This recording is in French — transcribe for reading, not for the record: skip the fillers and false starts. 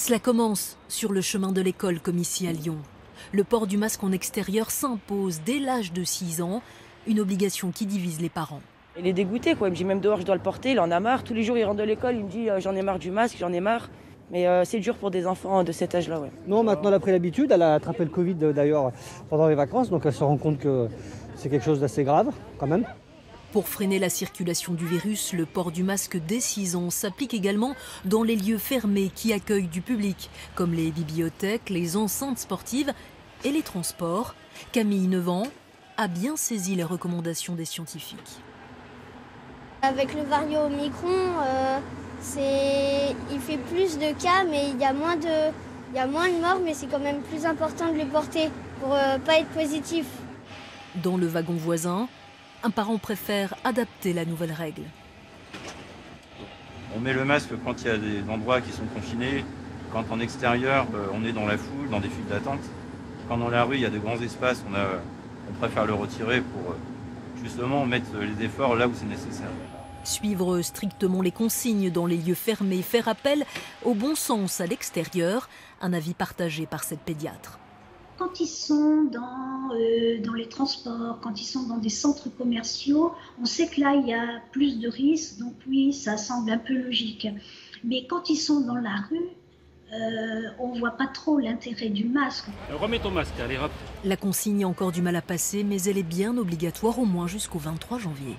Cela commence sur le chemin de l'école comme ici à Lyon. Le port du masque en extérieur s'impose dès l'âge de 6 ans, une obligation qui divise les parents. Il est dégoûté, quoi. Il me dit même dehors je dois le porter, il en a marre. Tous les jours il rentre de l'école, il me dit j'en ai marre du masque, j'en ai marre. Mais c'est dur pour des enfants de cet âge-là. Ouais. Non, maintenant elle a pris l'habitude, elle a attrapé le Covid d'ailleurs pendant les vacances, donc elle se rend compte que c'est quelque chose d'assez grave quand même. Pour freiner la circulation du virus, le port du masque dès 6 ans s'applique également dans les lieux fermés qui accueillent du public, comme les bibliothèques, les enceintes sportives et les transports. Camille, 9 ans, a bien saisi les recommandations des scientifiques. Avec le variant Omicron, il fait plus de cas, mais il y a moins de morts, mais c'est quand même plus important de le porter pour pas être positif. Dans le wagon voisin, un parent préfère adapter la nouvelle règle. On met le masque quand il y a des endroits qui sont confinés, quand en extérieur on est dans la foule, dans des files d'attente. Quand dans la rue il y a de grands espaces, on préfère le retirer pour justement mettre les efforts là où c'est nécessaire. Suivre strictement les consignes dans les lieux fermés, faire appel au bon sens à l'extérieur, un avis partagé par cette pédiatre. Quand ils sont dans les transports, quand ils sont dans des centres commerciaux, on sait que là, il y a plus de risques, donc oui, ça semble un peu logique. Mais quand ils sont dans la rue, on ne voit pas trop l'intérêt du masque. Remets ton masque, allez hop. La consigne a encore du mal à passer, mais elle est bien obligatoire au moins jusqu'au 23 janvier.